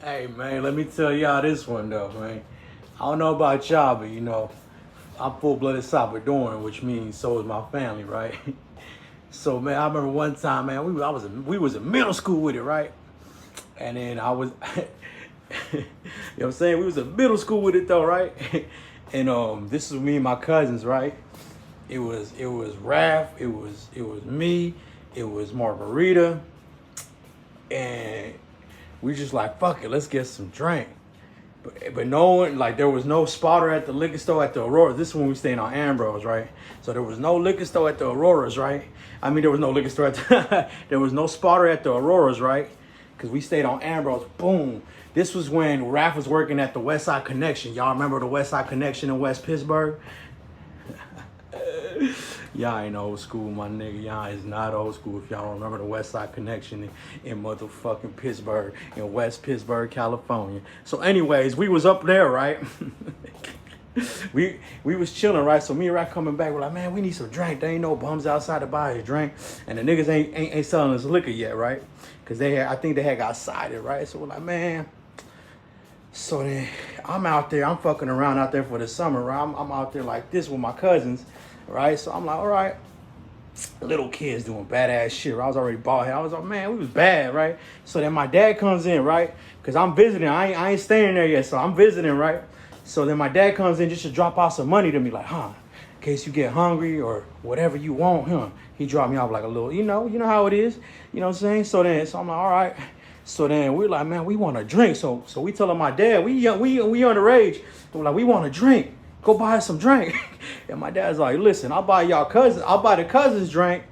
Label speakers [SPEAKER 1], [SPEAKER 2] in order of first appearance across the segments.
[SPEAKER 1] Hey, man, let me tell y'all this one, though, man. I don't know about y'all, but, I'm full-blooded Salvadoran, which means so is my family, right? So, man, I remember one time, man, we was in middle school with it, right? And then I was, you know what I'm saying? We was in middle school with it, though, right? And this was me and my cousins, right? It was Raph, it was me, it was Margarita, and we just like, fuck it, let's get some drink. But no one, like, there was no spotter at the liquor store at the Aurora. This is when we stayed on Ambrose, right? So there was no liquor store at the Auroras, right? I mean, there was no liquor store at the, there was no spotter at the Auroras, right? Because we stayed on Ambrose. Boom. This was when Raph was working at the West Side Connection. Y'all remember the West Side Connection in West Pittsburgh? Y'all ain't old school, my nigga. Y'all is not old school if y'all don't remember the West Side Connection in motherfucking Pittsburgh, in West Pittsburgh, California. So anyways, we was up there, right? we was chilling, right? So me and Rat coming back, we're like, man, we need some drink. There ain't no bums outside to buy a drink. And the niggas ain't selling us liquor yet, right? Because I think they had got sided, right? So we're like, man. So then I'm out there, I'm fucking around out there for the summer, right? I'm out there like this with my cousins, right? So I'm like, all right, little kids doing badass shit. Right? I was already bald head. I was like, man, we was bad, right? So then my dad comes in, right? Because I'm visiting. I ain't staying there yet, so I'm visiting, right? So then my dad comes in just to drop out some money to me, like, huh, in case you get hungry or whatever you want, huh? He dropped me off like a little, you know how it is. You know what I'm saying? So I'm like, all right. So then we're like, man, we want a drink. So we telling my dad, we underage. We're like, we want a drink. Go buy us some drink. And my dad's like, listen, I'll buy the cousins drink,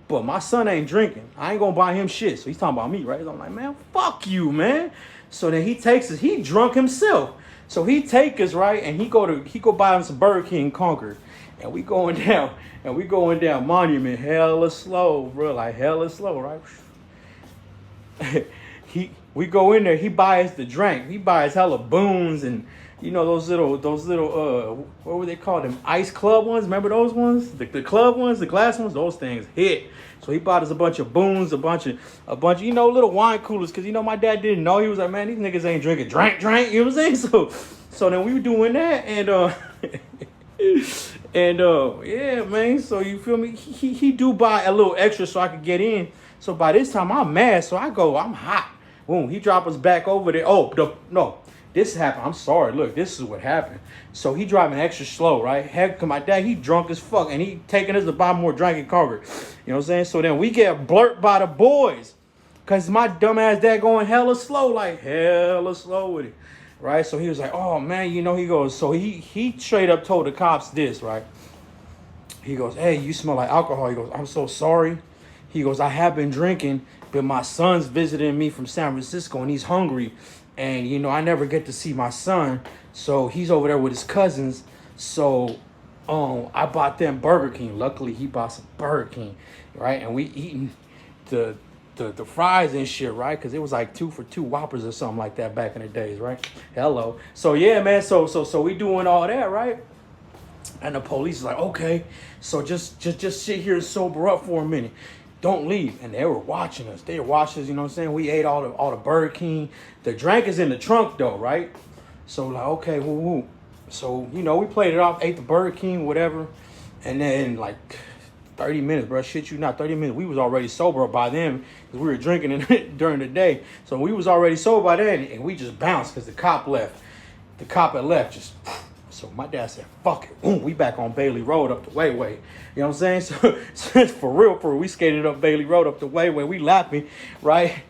[SPEAKER 1] but my son ain't drinking. I ain't gonna buy him shit. So he's talking about me, right? So I'm like, man, fuck you, man. So then he takes us, he drunk himself. So he take us, right? And he go buy him some Burger King in Concord. And we going down Monument hella slow, bro. Like hella slow, right? We go in there, he buys the drink. He buys hella boons and those little what were they called? Them ice club ones? Remember those ones? The club ones, the glass ones, those things hit. So he bought us a bunch of boons, a bunch of little wine coolers, because my dad didn't know. He was like, man, these niggas ain't drinking drink, you know what I'm saying? So then we were doing that and yeah, man. So you feel me? He do buy a little extra so I could get in. So by this time I'm mad. So I'm hot. Boom. He drop us back over there. No, this happened. I'm sorry. Look, this is what happened. So he driving extra slow, right? Heck, cause my dad, he drunk as fuck, and he taking us to buy more drink in Concord. You know what I'm saying? So then we get blurted by the boys, cause my dumb ass dad going hella slow with it. Right? So he was like, oh man, he goes, so he straight up told the cops this, right? He goes, hey, you smell like alcohol. He goes, I'm so sorry. He goes, I have been drinking, but my son's visiting me from San Francisco and he's hungry. And, I never get to see my son. So he's over there with his cousins. So I bought them Burger King. Luckily, he bought some Burger King, right? And we eating the fries and shit, right? Because it was like 2 for $2 Whoppers or something like that back in the days, right? Hello. So, yeah, man. So we doing all that, right? And the police is like, okay, so just sit here and sober up for a minute. Don't leave. And they were watching us. You know what I'm saying? We ate all the Burger King. The drink is in the trunk though, right? So like, okay, woo. So, we played it off, ate the Burger King, whatever. And then like 30 minutes, bro, shit you not, 30 minutes. We was already sober by then because we were drinking during the day. So we was already sober by then and we just bounced because the cop left. The cop had left just... So my dad said, fuck it. Boom, we back on Bailey Road up the Wayway. You know what I'm saying? So for real, we skated up Bailey Road up the Wayway. We laughing, right?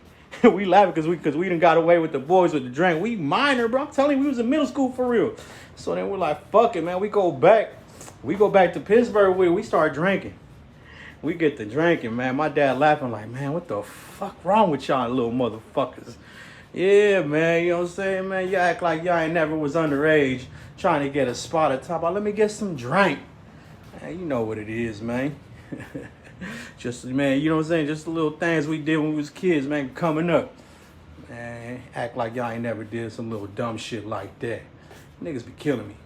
[SPEAKER 1] We laughing because we done got away with the boys with the drink. We minor, bro. I'm telling you, we was in middle school for real. So then we're like, fuck it, man. We go back to Pittsburgh with it. We start drinking. We get to drinking, man. My dad laughing like, man, what the fuck wrong with y'all little motherfuckers? Yeah, man, you know what I'm saying, man? You act like y'all ain't never was underage trying to get a spot at top. Let me get some drink. Man, you know what it is, man. Just, man, you know what I'm saying? Just the little things we did when we was kids, man, coming up. Man, act like y'all ain't never did some little dumb shit like that. Niggas be killing me.